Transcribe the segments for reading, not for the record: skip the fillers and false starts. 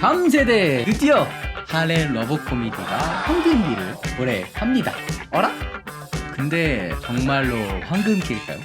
다음 세대 드디어 하렘 러브 코미디가 황금기를 노래합니다. 어라? 근데 정말로 황금기일까요?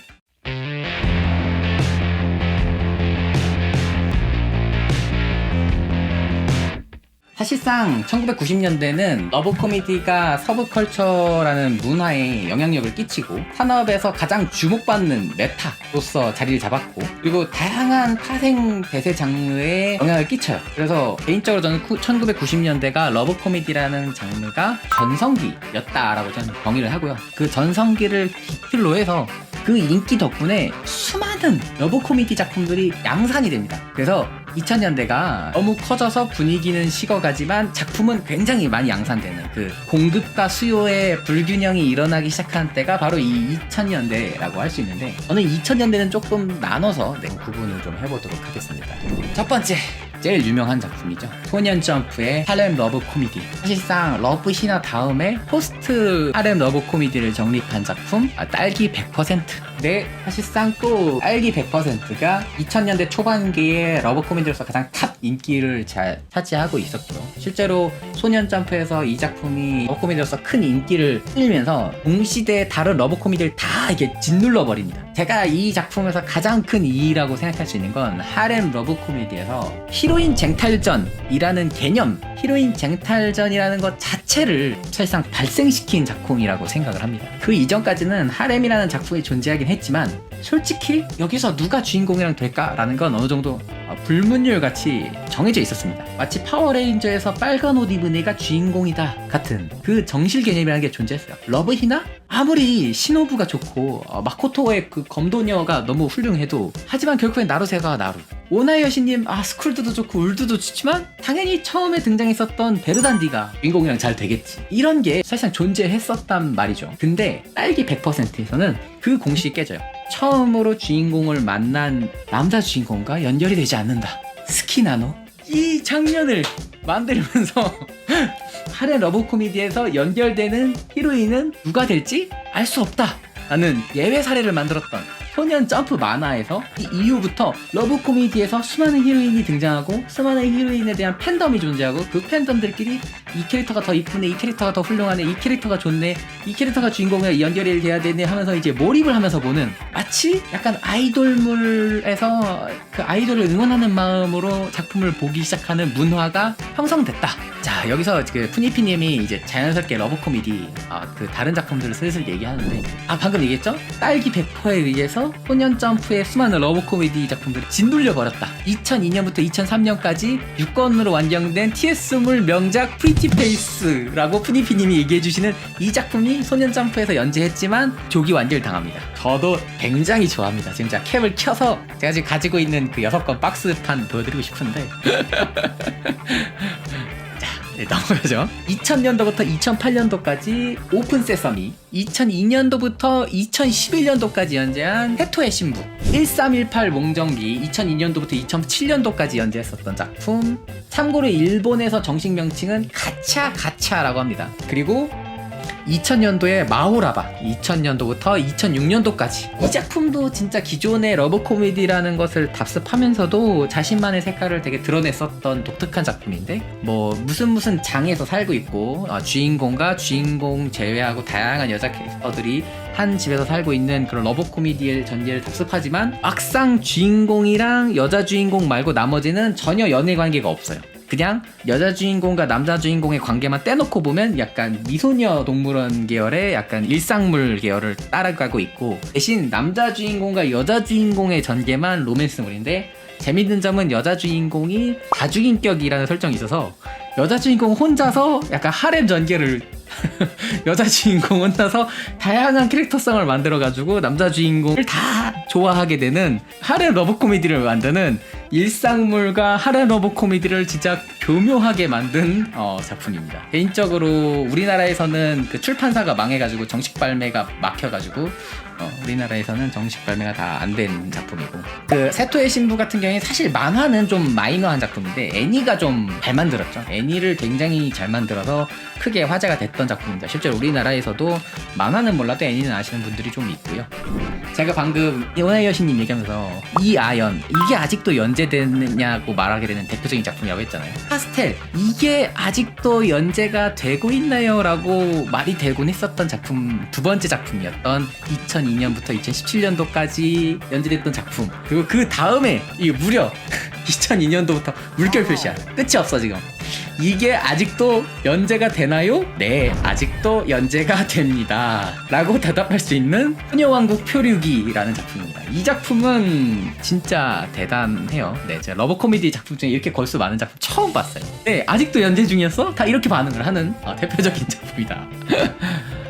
사실상 1990년대는 러브 코미디가 서브컬처라는 문화에 영향력을 끼치고 산업에서 가장 주목받는 메타로서 자리를 잡았고, 그리고 다양한 파생 대세 장르에 영향을 끼쳐요. 그래서 개인적으로 저는 1990년대가 러브 코미디라는 장르가 전성기였다라고 저는 정의를 하고요. 그 전성기를 기틀로 해서 그 인기 덕분에 수많은 러브 코미디 작품들이 양산이 됩니다. 그래서 2000년대가 너무 커져서 분위기는 식어가지만 작품은 굉장히 많이 양산되는, 그 공급과 수요의 불균형이 일어나기 시작한 때가 바로 이 2000년대라고 할 수 있는데, 저는 2000년대는 조금 나눠서 구분을 좀 해보도록 하겠습니다. 첫 번째, 제일 유명한 작품이죠. 소년 점프의 하렘 러브 코미디. 사실상 러브 히나 다음에 포스트 하렘 러브 코미디를 정립한 작품 딸기 100%. 네, 사실상 또 딸기 100%가 2000년대 초반기에 러브 코미디로서 가장 탑 인기를 잘 차지하고 있었고요. 실제로 소년 점프에서 이 작품이 러브 코미디로서 큰 인기를 끌면서 동시대 다른 러브 코미디를 다 이게 짓눌러 버립니다. 제가 이 작품에서 가장 큰 이의라고 생각할 수 있는 건 하렘 러브 코미디에서 히로인 쟁탈전이라는 개념, 히로인 쟁탈전이라는 것 자체를 사실상 발생시킨 작품이라고 생각을 합니다. 그 이전까지는 하렘이라는 작품이 존재하긴 했지만 솔직히 여기서 누가 주인공이랑 될까라는 건 어느 정도 불문율 같이 정해져 있었습니다. 마치 파워레인저에서 빨간 옷 입은 애가 주인공이다 같은 그 정실 개념이라는 게 존재했어요. 러브 히나? 아무리 시노부가 좋고 마코토의 그 검도녀가 너무 훌륭해도, 하지만 결국엔 나루세가 나루, 오나이 여신님 스쿨드도 좋고 울드도 좋지만 당연히 처음에 등장했었던 베르단디가 주인공이랑 잘 되겠지, 이런 게 사실상 존재했었단 말이죠. 근데 딸기 100%에서는 그 공식이 깨져요. 처음으로 주인공을 만난 남자 주인공과 연결이 되지 않는다. 스키나노? 이 장면을 만들면서 하렘 러브 코미디에서 연결되는 히로인은 누가 될지 알 수 없다 라는 예외 사례를 만들었던 소년 점프 만화에서 이 이후부터 러브 코미디에서 수많은 히로인이 등장하고 수많은 히로인에 대한 팬덤이 존재하고, 그 팬덤들끼리 이 캐릭터가 더 이쁘네, 이 캐릭터가 더 훌륭하네, 이 캐릭터가 좋네, 이 캐릭터가 주인공이랑 연결이 돼야 되네 하면서 이제 몰입을 하면서 보는, 마치 약간 아이돌물에서 그 아이돌을 응원하는 마음으로 작품을 보기 시작하는 문화가 형성됐다. 자, 여기서 그 푸니피님이 이제 자연스럽게 러브 코미디 그 다른 작품들을 슬슬 얘기하는데, 방금 얘기했죠? 딸기 100%에 의해서 소년 점프의 수많은 러브 코미디 작품들이 짓눌려 버렸다. 2002년부터 2003년까지 6권으로 완성된 TS물 명작 프리티페이스라고 푸니피님이 얘기해주시는 이 작품이 소년 점프에서 연재했지만 조기 완결 당합니다. 저도 굉장히 좋아합니다. 지금 제가 캡을 켜서 제가 지금 가지고 있는 그 6권 박스판 보여드리고 싶은데 네, 넘어가죠. 2000년도부터 2008년도까지 오픈 세서미, 2002년도부터 2011년도까지 연재한 테토의 신부, 1318 몽정기, 2002년도부터 2007년도까지 연재했었던 작품. 참고로 일본에서 정식 명칭은 가차가차라고 합니다. 그리고 2000년도에 마호라바, 2000년도부터 2006년도까지. 이 작품도 진짜 기존의 러브 코미디라는 것을 답습하면서도 자신만의 색깔을 되게 드러냈었던 독특한 작품인데, 뭐 무슨 장에서 살고 있고 주인공과 주인공 제외하고 다양한 여자 캐릭터들이 한 집에서 살고 있는 그런 러브 코미디의 전개를 답습하지만, 막상 주인공이랑 여자 주인공 말고 나머지는 전혀 연애 관계가 없어요. 그냥 여자 주인공과 남자 주인공의 관계만 떼놓고 보면 약간 미소녀 동물원 계열의 약간 일상물 계열을 따라가고 있고, 대신 남자 주인공과 여자 주인공의 전개만 로맨스물인데, 재밌는 점은 여자 주인공이 다중인격이라는 설정이 있어서 여자 주인공 혼자서 약간 하렘 전개를 여자 주인공 혼자서 다양한 캐릭터성을 만들어가지고 남자 주인공을 다 좋아하게 되는 하렘 러브 코미디를 만드는, 일상물과 하렘 러브 코미디를 진짜 교묘하게 만든 작품입니다. 개인적으로 우리나라에서는 그 출판사가 망해가지고 정식 발매가 막혀가지고 우리나라에서는 정식 발매가 다 안 된 작품이고, 그 세토의 신부 같은 경우에 사실 만화는 좀 마이너한 작품인데 애니가 좀 잘 만들었죠. 애니를 굉장히 잘 만들어서 크게 화제가 됐던 작품입니다. 실제로 우리나라에서도 만화는 몰라도 애니는 아시는 분들이 좀 있고요. 제가 방금 오나이 여신님 얘기하면서 이아연 이게 아직도 연재되느냐고 말하게 되는 대표적인 작품이라고 했잖아요. 파스텔 이게 아직도 연재가 되고 있나요? 라고 말이 되곤 했었던 작품, 두 번째 작품이었던 2002년부터 2017년도까지 연재됐던 작품, 그리고 그 다음에 이게 무려 2002년도부터 물결 표시야. 끝이 없어 지금. 이게 아직도 연재가 되나요? 네, 아직도 연재가 됩니다 라고 대답할 수 있는 소녀왕국 표류기라는 작품입니다. 이 작품은 진짜 대단해요. 네, 제가 러브 코미디 작품 중에 이렇게 걸수 많은 작품 처음 봤어요. 네, 아직도 연재 중이었어? 다 이렇게 반응을 하는 대표적인 작품이다.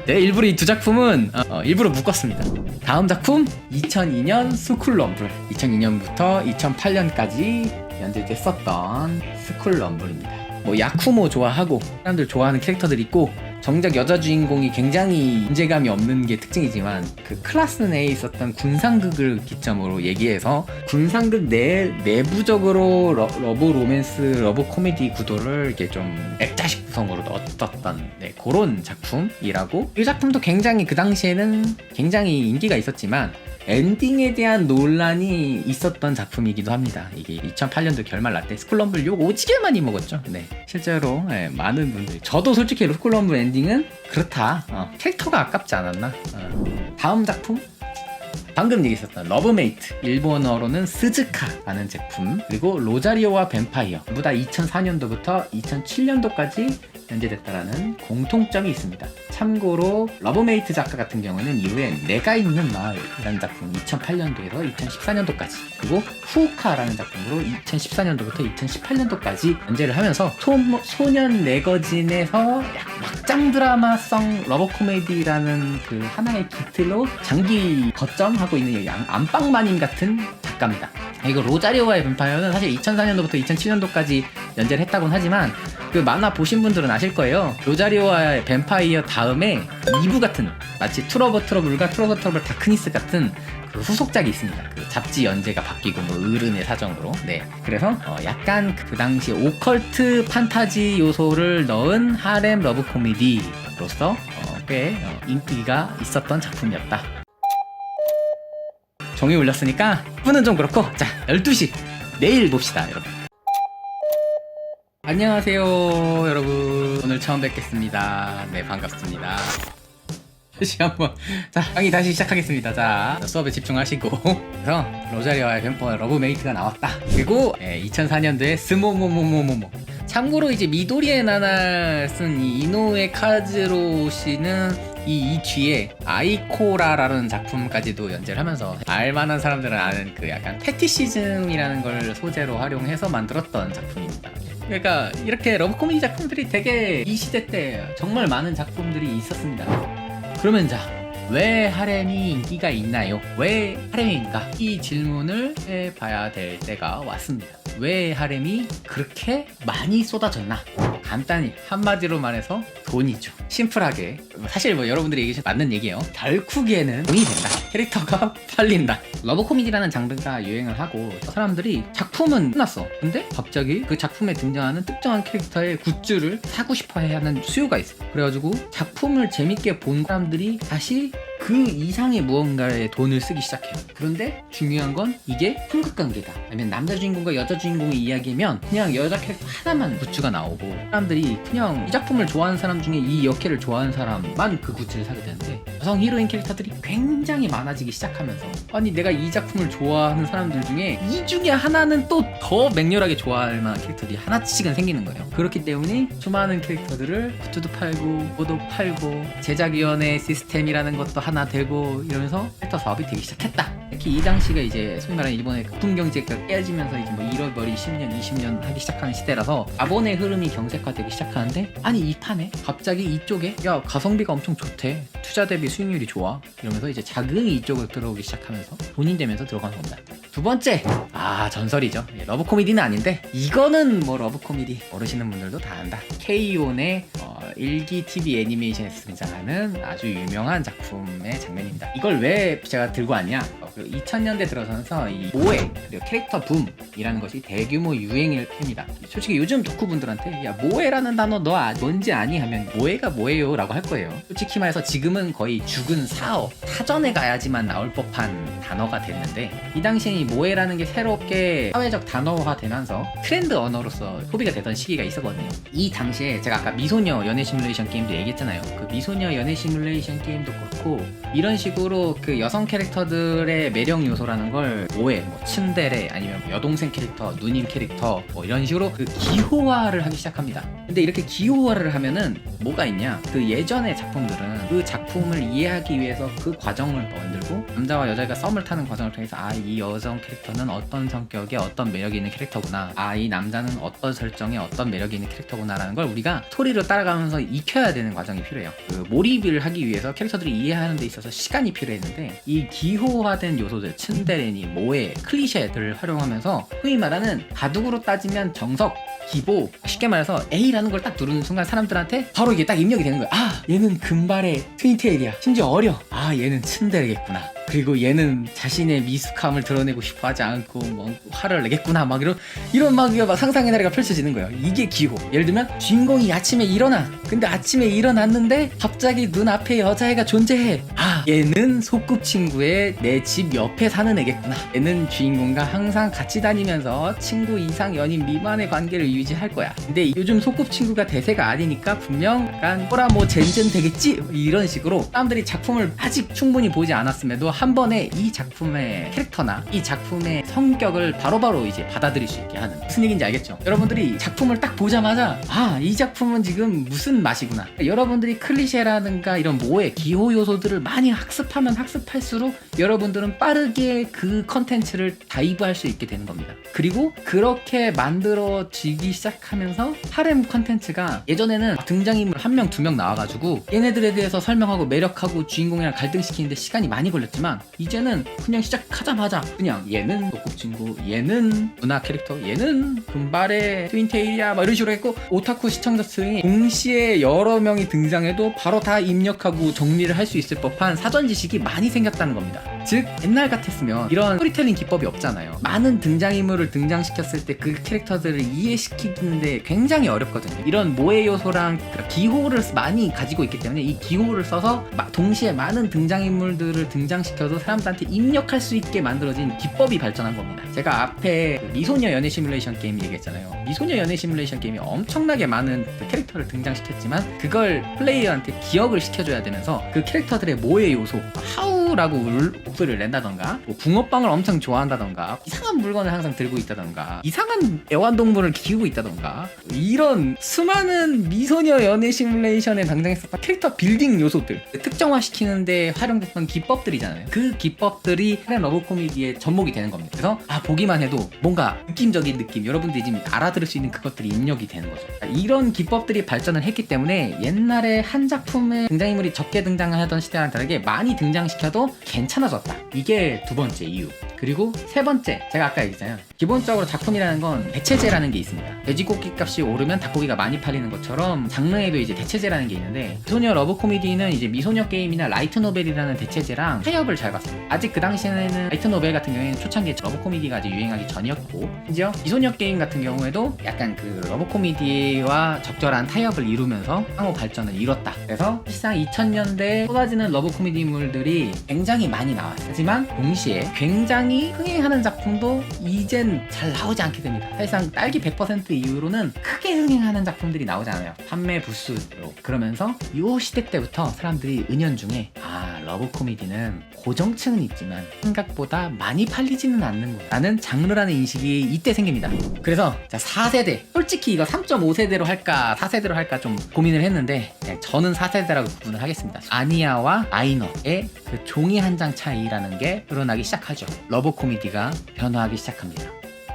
네, 일부러 이 두 작품은 일부러 묶었습니다. 다음 작품 2002년 스쿨럼블, 2002년부터 2008년까지 연재됐었던 스쿨럼블입니다. 뭐 야쿠모 좋아하고 사람들 좋아하는 캐릭터들 있고, 정작 여자 주인공이 굉장히 존재감이 없는 게 특징이지만 그 클래스 내에 있었던 군상극을 기점으로 얘기해서 군상극 내부적으로 러브 로맨스, 러브 코미디 구도를 이렇게 좀 액자식 구성으로 넣었던 그런 작품이라고. 이 작품도 굉장히 그 당시에는 굉장히 인기가 있었지만 엔딩에 대한 논란이 있었던 작품이기도 합니다. 이게 2008년도 결말 날 때 스쿨럼블 욕 오지게 많이 먹었죠. 네, 실제로 많은 분들이, 저도 솔직히 스쿨럼블 엔딩은 그렇다, 캐릭터가 아깝지 않았나. 다음 작품 방금 얘기했었던 러브메이트, 일본어로는 스즈카라는 제품, 그리고 로자리오와 뱀파이어, 전부 다 2004년도부터 2007년도까지 연재됐다라는 공통점이 있습니다. 참고로 러브메이트 작가 같은 경우는 이후에 내가 있는 마을이라는 작품 2008년도에서 2014년도까지, 그리고 후카라는 작품으로 2014년도부터 2018년도까지 연재를 하면서 소년 매거진에서 막장 드라마성 러브 코미디라는 그 하나의 기틀로 장기 거점하고 있는 안방마님 같은 작가입니다. 이거 로자리오와의 뱀파이어는 사실 2004년도부터 2007년도까지 연재를 했다고는 하지만 그 만화 보신 분들은 아실 거예요. 로자리오와의 뱀파이어 다음에 2부 같은, 마치 투러버 트러블과 투러버 트러블 다크니스 같은 그 후속작이 있습니다. 그 잡지 연재가 바뀌고 뭐 어른의 사정으로. 네, 그래서 약간 그 당시 오컬트 판타지 요소를 넣은 하렘 러브 코미디로서 꽤 인기가 있었던 작품이었다. 종이 울렸으니까 10분은 좀 그렇고, 자 12시 내일 봅시다 여러분. 안녕하세요 여러분, 오늘 처음 뵙겠습니다. 네, 반갑습니다. 다시 한번, 자 강의 다시 시작하겠습니다. 자, 수업에 집중하시고. 그래서 로자리오와의 뱀파이어 러브메이트가 나왔다. 그리고 2004년도에 스모모모모모모. 참고로 이제 미도리의 나날 쓴 이 이노우에 카즈로 씨는 이 뒤에 아이코라라는 작품까지도 연재를 하면서 알만한 사람들은 아는 그 약간 패티시즘이라는 걸 소재로 활용해서 만들었던 작품입니다. 그러니까 이렇게 러브 코미디 작품들이 되게 이 시대 때 정말 많은 작품들이 있었습니다. 그러면 자, 왜 하렘이 인기가 있나요? 왜 하렘인가? 이 질문을 해봐야 될 때가 왔습니다. 왜 하렘이 그렇게 많이 쏟아졌나? 간단히 한마디로 말해서 돈이죠. 심플하게, 사실 뭐 여러분들이 얘기하신 맞는 얘기예요. 결국에는 돈이 된다, 캐릭터가 팔린다. 러브 코미디라는 장르가 유행을 하고 사람들이 작품은 끝났어, 근데 갑자기 그 작품에 등장하는 특정한 캐릭터의 굿즈를 사고 싶어 해야 하는 수요가 있어. 그래가지고 작품을 재밌게 본 사람들이 다시 그 이상의 무언가에 돈을 쓰기 시작해요. 그런데 중요한 건 이게 삼각관계다. 아니면 남자 주인공과 여자 주인공의 이야기면 그냥 여자 캐릭터 하나만 굿즈가 나오고, 사람들이 그냥 이 작품을 좋아하는 사람 중에 이 역캐를 좋아하는 사람만 그 굿즈를 사게 되는데, 여성 히로인 캐릭터들이 굉장히 많아지기 시작하면서, 아니 내가 이 작품을 좋아하는 사람들 중에 이 중에 하나는 또 더 맹렬하게 좋아할 만한 캐릭터들이 하나씩은 생기는 거예요. 그렇기 때문에 수많은 캐릭터들을 굿즈도 팔고 뭐도 팔고 제작위원회 시스템이라는 것도 하나 되고 이러면서 캐릭터 사업이 되기 시작했다. 특히 이 당시가 이제 소위 말하는 일본의 국분 경제가 깨지면서 이제 뭐 1월머리 10년 20년 하기 시작하는 시대라서 자본의 흐름이 경색화되기 시작하는데, 아니 이 판에 갑자기 이쪽에 야 가성비가 엄청 좋대, 투자 대비 수익률이 좋아, 이러면서 이제 자금이 이쪽으로 들어오기 시작하면서 돈이 되면서 들어가는 겁니다. 두 번째, 전설이죠. 러브 코미디는 아닌데 이거는 뭐 러브 코미디 모르시는 분들도 다 안다. K-ON의 일기 TV 애니메이션에서 등장하는 아주 유명한 작품 시점의 장면입니다. 이걸 왜 제가 들고 왔냐? 2000년대 들어서면서 이 모해 그리고 캐릭터 붐이라는 것이 대규모 유행일 때입니다. 솔직히 요즘 덕후분들한테 야 모해라는 단어 너 뭔지 아니? 하면 모해가 뭐예요? 라고 할 거예요. 솔직히 말해서 지금은 거의 죽은 사어 사전에 가야지만 나올 법한 단어가 됐는데 이 당시에 이 모해라는 게 새롭게 사회적 단어화 되면서 트렌드 언어로서 소비가 되던 시기가 있었거든요. 이 당시에 제가 아까 미소녀 연애 시뮬레이션 게임도 얘기했잖아요. 그 미소녀 연애 시뮬레이션 게임도 그렇고 이런 식으로 그 여성 캐릭터들의 매력 요소라는 걸 모해, 뭐 츤데레 아니면 여동생 캐릭터, 누님 캐릭터 뭐 이런 식으로 그 기호화를 하기 시작합니다. 근데 이렇게 기호화를 하면은 뭐가 있냐? 그 예전의 작품들은 그 작품을 이해하기 위해서 그 과정을 만들고 남자와 여자가 썸을 타는 과정을 통해서 아, 이 여성 캐릭터는 어떤 성격에 어떤 매력이 있는 캐릭터구나. 아, 이 남자는 어떤 설정에 어떤 매력이 있는 캐릭터구나라는 걸 우리가 스토리를 따라가면서 익혀야 되는 과정이 필요해요. 그 몰입을 하기 위해서 캐릭터들이 이해하는 데 있어서 시간이 필요했는데 이 기호화된 요소들, 츤데레니, 모해, 클리셰들을 활용하면서 소위 말하는 바둑으로 따지면 정석, 기보, 쉽게 말해서 A라는 걸 딱 누르는 순간 사람들한테 바로 이게 딱 입력이 되는 거야. 아, 얘는 금발의 트윈테일이야. 심지어 어려. 아, 얘는 츤데레겠구나. 그리고 얘는 자신의 미숙함을 드러내고 싶어 하지 않고 뭐 화를 내겠구나. 막 이런 막 상상의 나래가 펼쳐지는 거예요. 이게 기호. 예를 들면 주인공이 아침에 일어나. 근데 아침에 일어났는데 갑자기 눈앞에 여자애가 존재해. 아, 얘는 소꿉친구의 내 집 옆에 사는 애겠구나. 얘는 주인공과 항상 같이 다니면서 친구 이상 연인 미만의 관계를 유지할 거야. 근데 요즘 소꿉친구가 대세가 아니니까 분명 약간 뭐라 뭐 젠젠 되겠지? 이런 식으로 사람들이 작품을 아직 충분히 보지 않았음에도 한 번에 이 작품의 캐릭터나 이 작품의 성격을 바로바로 이제 받아들일 수 있게 하는, 무슨 얘기인지 알겠죠? 여러분들이 작품을 딱 보자마자 아, 이 작품은 지금 무슨 맛이구나. 여러분들이 클리셰라든가 이런 모해, 기호 요소들을 많이 학습하면 학습할수록 여러분들은 빠르게 그 컨텐츠를 다이브할 수 있게 되는 겁니다. 그리고 그렇게 만들어지기 시작하면서 하렘 컨텐츠가 예전에는 등장인물 1명, 2명 나와가지고 얘네들에 대해서 설명하고 매력하고 주인공이랑 갈등시키는데 시간이 많이 걸렸지만 이제는 그냥 시작하자마자 그냥 얘는 소꿉친구, 얘는 누나 캐릭터, 얘는 금발의 트윈테일이야 막 이런 식으로 했고 오타쿠 시청자층이 동시에 여러 명이 등장해도 바로 다 입력하고 정리를 할 수 있을 법한 사전 지식이 많이 생겼다는 겁니다. 즉 옛날 같았으면 이런 스토리텔링 기법이 없잖아요. 많은 등장인물을 등장시켰을 때 그 캐릭터들을 이해시키는데 굉장히 어렵거든요. 이런 모해 요소랑 기호를 많이 가지고 있기 때문에 이 기호를 써서 동시에 많은 등장인물들을 등장시켜도 사람들한테 입력할 수 있게 만들어진 기법이 발전한 겁니다. 제가 앞에 미소녀 연애 시뮬레이션 게임 얘기했잖아요. 미소녀 연애 시뮬레이션 게임이 엄청나게 많은 캐릭터를 등장시켰지만 그걸 플레이어한테 기억을 시켜줘야 되면서 그 캐릭터들의 모해 요소, 하우라고 목소리를 낸다던가 뭐 붕어빵을 엄청 좋아한다던가 이상한 물건을 항상 들고 있다던가 이상한 애완동물을 키우고 있다던가 이런 수많은 미소녀 연애 시뮬레이션에 등장했었던 캐릭터 빌딩 요소들, 특정화시키는데 활용됐던 기법들이잖아요. 그 기법들이 하렘 러브 코미디의 접목이 되는 겁니다. 그래서 보기만 해도 뭔가 느낌적인 느낌, 여러분들이 지금 알아들을 수 있는 그것들이 입력이 되는 거죠. 이런 기법들이 발전을 했기 때문에 옛날에 한 작품에 등장인물이 적게 등장하던 시대랑 다르게 많이 등장시켜도 괜찮아졌다. 이게 두 번째 이유. 그리고 세 번째, 제가 아까 얘기했잖아요. 기본적으로 작품이라는 건 대체제라는 게 있습니다. 돼지고기 값이 오르면 닭고기가 많이 팔리는 것처럼 장르에도 이제 대체제라는 게 있는데 미소녀 러브 코미디는 이제 미소녀 게임이나 라이트 노벨이라는 대체제랑 타협을 잘 봤어요. 아직 그 당시에는 라이트 노벨 같은 경우에는 초창기에 러브 코미디가 아직 유행하기 전이었고 심지어 미소녀 게임 같은 경우에도 약간 그 러브 코미디와 적절한 타협을 이루면서 상호 발전을 이뤘다. 그래서 사실상 2000년대에 쏟아지는 러브 코미디물들이 굉장히 많이 나왔어요. 하지만 동시에 굉장히 흥행하는 작품도 이젠 잘 나오지 않게 됩니다. 사실상 딸기 100% 이후로는 크게 흥행하는 작품들이 나오지 않아요. 판매 부수로. 그러면서 이 시대 때부터 사람들이 은연중에 러브 코미디는 고정층은 있지만 생각보다 많이 팔리지는 않는구나 라는 장르라는 인식이 이때 생깁니다. 그래서 4세대, 솔직히 이거 3.5세대로 할까 4세대로 할까 좀 고민을 했는데 저는 4세대라고 구분을 하겠습니다. 아니아와 아이너의 그 종이 한 장 차이라는 게 드러나기 시작하죠. 러브 코미디가 변화하기 시작합니다.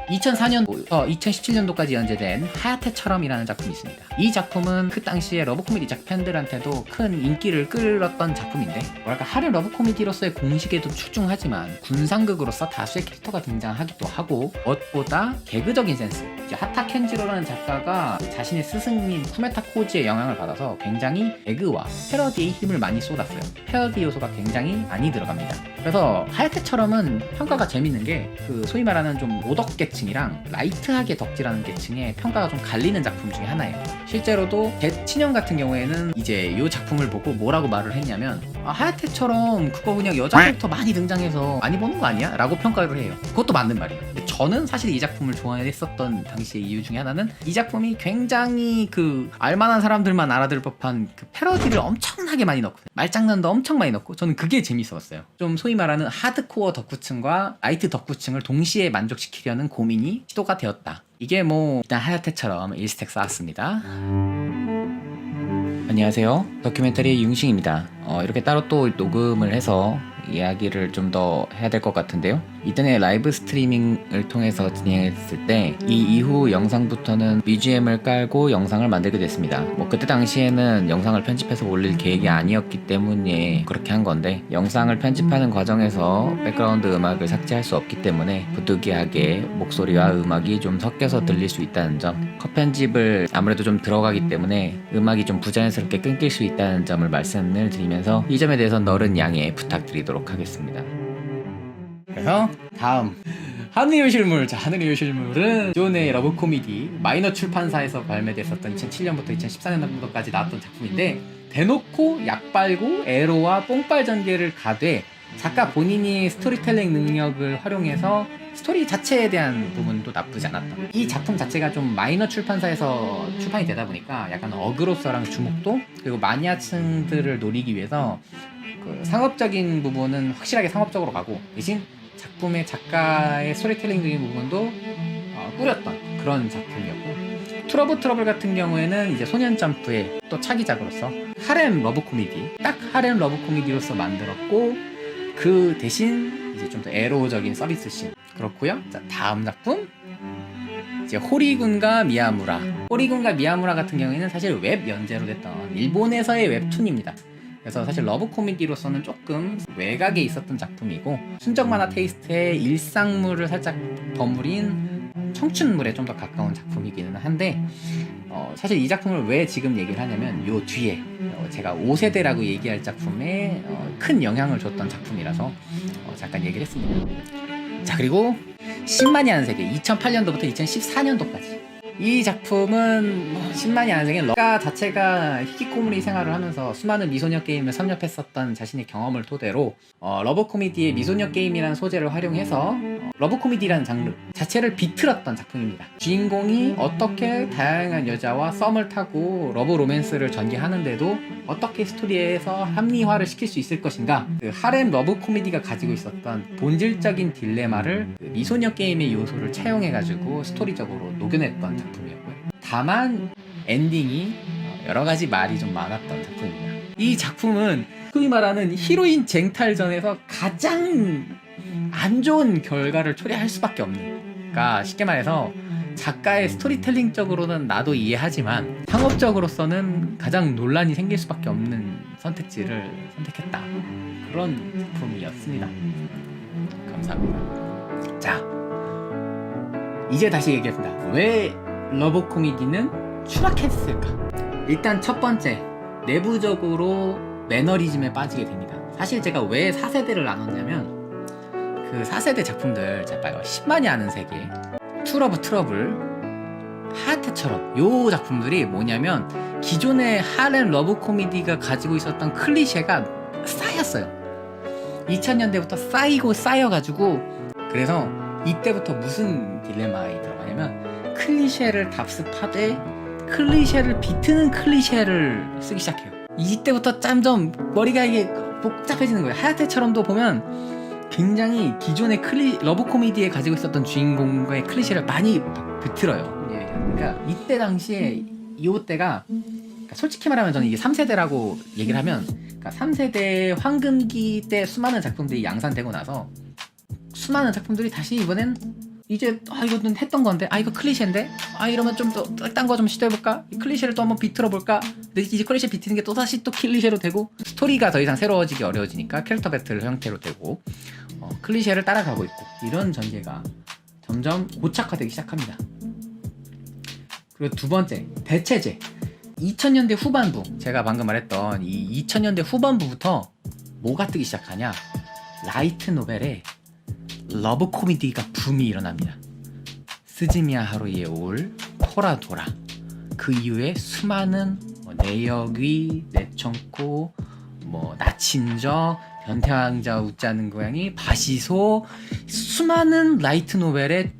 2004년부터 2017년도까지 연재된 하야테처럼이라는 작품이 있습니다. 이 작품은 그 당시에 러브코미디 팬들한테도 큰 인기를 끌었던 작품인데, 뭐랄까 하렘 러브코미디로서의 공식에도 출중하지만 군상극으로서 다수의 캐릭터가 등장하기도 하고, 무엇보다 개그적인 센스, 이제 하타 켄지로라는 작가가 자신의 스승인 쿠메타 코지의 영향을 받아서 굉장히 개그와 패러디의 힘을 많이 쏟았어요. 패러디 요소가 굉장히 많이 들어갑니다. 그래서 하야테처럼은 평가가 재밌는 게 그 소위 말하는 좀 오덕 계층이랑 라이트하게 덕질하는 계층의 평가가 좀 갈리는 작품 중에 하나예요. 실제로도 제 친형 같은 경우에는 이제 이 작품을 보고 뭐라고 말을 했냐면, 하야테처럼 그거 그냥 여자 캐릭터 많이 등장해서 많이 보는 거 아니야? 라고 평가를 해요. 그것도 맞는 말이에요. 근데 저는 사실 이 작품을 좋아했었던 당시의 이유 중에 하나는 이 작품이 굉장히 그 알만한 사람들만 알아들 법한 그 패러디를 엄청나게 많이 넣고 말장난도 엄청 많이 넣고, 저는 그게 재밌었어요. 좀 소위 말하는 하드코어 덕후층과 라이트 덕후층을 동시에 만족시키려는 고민이 시도가 되었다. 이게 뭐 일단 하야테처럼 1스택 쌓았습니다. 안녕하세요, 다큐멘터리의 융싱입니다. 이렇게 따로 또 녹음을 해서 이야기를 좀 더 해야 될 것 같은데요. 이전에 라이브 스트리밍을 통해서 진행했을 때 이 이후 영상부터는 BGM을 깔고 영상을 만들게 됐습니다. 뭐 그때 당시에는 영상을 편집해서 올릴 계획이 아니었기 때문에 그렇게 한 건데, 영상을 편집하는 과정에서 백그라운드 음악을 삭제할 수 없기 때문에 부득이하게 목소리와 음악이 좀 섞여서 들릴 수 있다는 점, 컷 편집을 아무래도 좀 들어가기 때문에 음악이 좀 부자연스럽게 끊길 수 있다는 점을 말씀을 드리면서 이 점에 대해서 너른 양해 부탁드리도록 하겠습니다. 그래서 다음 하늘의 요실물. 자, 하늘의 요실물은 존의 러브 코미디 마이너 출판사에서 발매됐었던 2007년부터 2014년도까지 나왔던 작품인데, 대놓고 약발고 에로와 뽕빨 전개를 가되 작가 본인이 스토리텔링 능력을 활용해서 스토리 자체에 대한 부분도 나쁘지 않았다. 이 작품 자체가 좀 마이너 출판사에서 출판이 되다 보니까 약간 어그로서랑 주목도, 그리고 마니아층들을 노리기 위해서 그 상업적인 부분은 확실하게 상업적으로 가고, 대신 작품의 작가의 스토리텔링적인 부분도 꾸렸던 그런 작품이었고, 투러브 트러블 같은 경우에는 이제 소년점프의 또 차기작으로서 하렘 러브 코미디, 딱 하렘 러브 코미디로서 만들었고, 그 대신 이제 좀 더 에로적인 서비스씬. 그렇고요. 자, 다음 작품 이제 호리군과 미야무라. 호리군과 미야무라 같은 경우에는 사실 웹 연재로 됐던 일본에서의 웹툰입니다. 그래서 사실 러브 코미디로서는 조금 외곽에 있었던 작품이고, 순정 만화 테이스트의 일상물을 살짝 버무린 청춘물에 좀 더 가까운 작품이기는 한데, 사실 이 작품을 왜 지금 얘기를 하냐면, 요 뒤에 제가 5세대라고 얘기할 작품에 큰 영향을 줬던 작품이라서 잠깐 얘기를 했습니다. 자, 그리고 10만이 하는 세계, 2008년도부터 2014년도까지 이 작품은 10만이 하는 세계, 러가 자체가 히키코모리 생활을 하면서 수많은 미소녀 게임을 섭렵했었던 자신의 경험을 토대로 러브 코미디의 미소녀 게임이라는 소재를 활용해서 러브 코미디라는 장르 자체를 비틀었던 작품입니다. 주인공이 어떻게 다양한 여자와 썸을 타고 러브 로맨스를 전개하는데도 어떻게 스토리에서 합리화를 시킬 수 있을 것인가, 그 하렘 러브 코미디가 가지고 있었던 본질적인 딜레마를 그 미소녀 게임의 요소를 차용해가지고 스토리적으로 녹여냈던 작품이었고요. 다만 엔딩이 여러가지 말이 좀 많았던 작품입니다. 이 작품은 소위 말하는 히로인 쟁탈전에서 가장 안 좋은 결과를 초래할 수밖에 없는, 그러니까 쉽게 말해서 작가의 스토리텔링적으로는 나도 이해하지만 상업적으로서는 가장 논란이 생길 수밖에 없는 선택지를 선택했다, 그런 작품이었습니다. 감사합니다. 자, 이제 다시 얘기합니다. 왜 러브 코미디는 추락했을까? 일단 첫 번째, 내부적으로 매너리즘에 빠지게 됩니다. 사실 제가 왜 4세대를 나눴냐면, 그 4세대 작품들, 자, 봐요. 10만이 아는 세계, 투러브 트러블, 하야테처럼 요 작품들이 뭐냐면, 기존의 하렘 러브 코미디가 가지고 있었던 클리셰가 쌓였어요. 2000년대부터 쌓이고 쌓여가지고, 그래서 이때부터 무슨 딜레마에 들어가냐면, 클리셰를 답습하되 클리셰를 비트는 클리셰를 쓰기 시작해요. 이때부터 짬점 머리가 이게 복잡해지는 거예요. 하야테처럼도 보면 굉장히 기존의 러브 코미디에 가지고 있었던 주인공과의 클리셰를 많이 비틀어요. 예, 그러니까 이때 당시에 이때가, 그러니까 솔직히 말하면 저는 이게 3세대라고 얘기를 하면, 그러니까 3세대 황금기 때 수많은 작품들이 양산되고 나서 수많은 작품들이 다시 이번엔 이제 이거는 했던 건데 이거 클리셰인데 이러면 좀 더 딴 거 좀 시도해볼까? 이 클리셰를 또 한번 비틀어볼까? 근데 이제 클리셰 비트는 게 또다시 또 클리셰로 되고 스토리가 더 이상 새로워지기 어려워지니까 캐릭터 배틀 형태로 되고 클리셰를 따라가고 있고 이런 전개가 점점 고착화되기 시작합니다. 그리고 두 번째, 대체제. 2000년대 후반부, 제가 방금 말했던 이 2000년대 후반부부터 뭐가 뜨기 시작하냐, 라이트 노벨에 러브 코미디가 붐이 일어납니다. 스즈미야 하루이의 올, 토라도라, 그 이후에 수많은 내역위, 내청코, 나친저, 변태왕자 웃지 않는 고양이, 바시소, 수많은 라이트 노벨의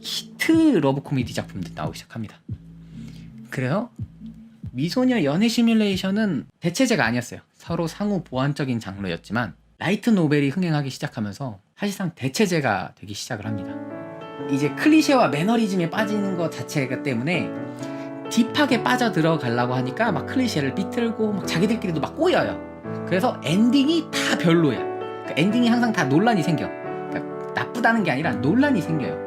히트 러브 코미디 작품들이 나오기 시작합니다. 그래요? 미소녀 연애 시뮬레이션은 대체제가 아니었어요. 서로 상호 보완적인 장르였지만 라이트 노벨이 흥행하기 시작하면서 사실상 대체제가 되기 시작을 합니다. 이제 클리셰와 매너리즘에 빠지는 것 자체가 때문에 딥하게 빠져들어가려고 하니까 막 클리셰를 비틀고 막 자기들끼리도 막 꼬여요. 그래서 엔딩이 다 별로야. 그러니까 엔딩이 항상 다 논란이 생겨. 그러니까 나쁘다는 게 아니라 논란이 생겨요.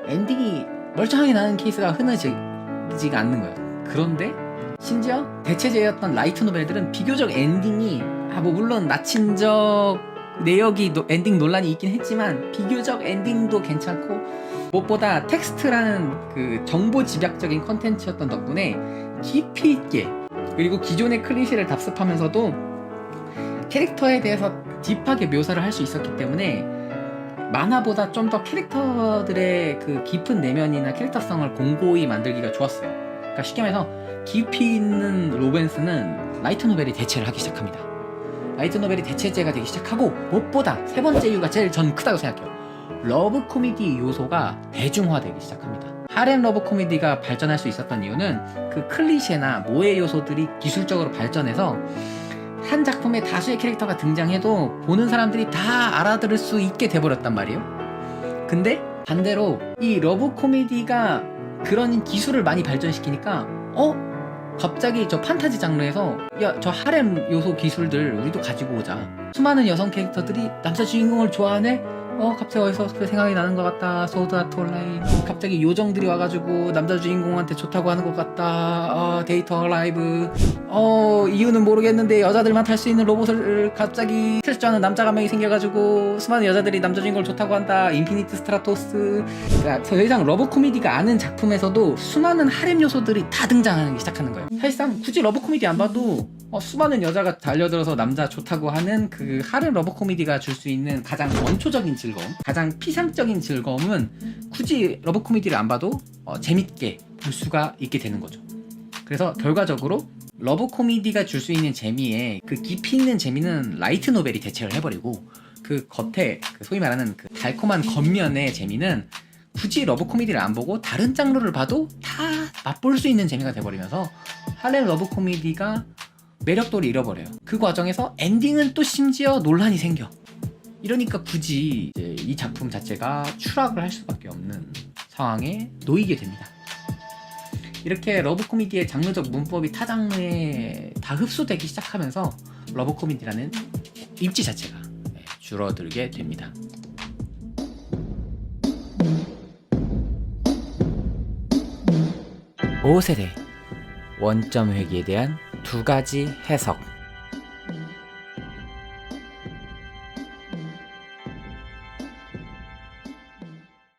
엔딩이 멀쩡하게 나는 케이스가 흔하지가 않는 거예요. 그런데 심지어 대체제였던 라이트 노벨들은 비교적 엔딩이 물론 나친적 내역이 엔딩 논란이 있긴 했지만 비교적 엔딩도 괜찮고 무엇보다 텍스트라는 그 정보 집약적인 컨텐츠였던 덕분에 깊이 있게, 그리고 기존의 클리셰를 답습하면서도 캐릭터에 대해서 딥하게 묘사를 할 수 있었기 때문에 만화보다 좀 더 캐릭터들의 그 깊은 내면이나 캐릭터성을 공고히 만들기가 좋았어요. 그러니까 쉽게 말해서 깊이 있는 로맨스는 라이트 노벨이 대체를 하기 시작합니다. 라이트 노벨이 대체제가 되기 시작하고, 무엇보다 세 번째 이유가 제일 전 크다고 생각해요. 러브 코미디 요소가 대중화되기 시작합니다. 하렘 러브 코미디가 발전할 수 있었던 이유는 그 클리셰나 모해 요소들이 기술적으로 발전해서 한 작품에 다수의 캐릭터가 등장해도 보는 사람들이 다 알아들을 수 있게 돼버렸단 말이에요. 근데 반대로 이 러브 코미디가 그런 기술을 많이 발전시키니까 갑자기 저 판타지 장르에서 저 하렘 요소 기술들 우리도 가지고 오자. 수많은 여성 캐릭터들이 남자 주인공을 좋아하네? 갑자기 어디서 그 생각이 나는 것 같다. 소드 아트 온라인. 갑자기 요정들이 와가지고 남자 주인공한테 좋다고 하는 것 같다. 데이터 라이브. 이유는 모르겠는데 여자들만 탈 수 있는 로봇을 갑자기 스트레스 좋아하는 남자가 한 명이 생겨가지고 수많은 여자들이 남자 주인공을 좋다고 한다. 인피니트 스트라토스. 그러니까 더 이상 러브 코미디가 아닌 작품에서도 수많은 하렘 요소들이 다 등장하기 시작하는 거예요. 사실상 굳이 러브 코미디 안 봐도 수많은 여자가 달려들어서 남자 좋다고 하는 그 하렘 러브 코미디가 줄 수 있는 가장 원초적인 즐거움, 가장 피상적인 즐거움은 굳이 러브 코미디를 안 봐도 재밌게 볼 수가 있게 되는 거죠. 그래서 결과적으로 러브 코미디가 줄 수 있는 재미에 그 깊이 있는 재미는 라이트 노벨이 대체를 해버리고, 그 겉에 그 소위 말하는 그 달콤한 겉면의 재미는 굳이 러브 코미디를 안 보고 다른 장르를 봐도 다 맛볼 수 있는 재미가 돼버리면서 하렘 러브 코미디가 매력도를 잃어버려요. 그 과정에서 엔딩은 또 심지어 논란이 생겨. 이러니까 굳이 이제 이 작품 자체가 추락을 할 수밖에 없는 상황에 놓이게 됩니다. 이렇게 러브 코미디의 장르적 문법이 타 장르에 다 흡수되기 시작하면서 러브 코미디라는 입지 자체가 줄어들게 됩니다. 5세대 원점 회귀에 대한 두 가지 해석.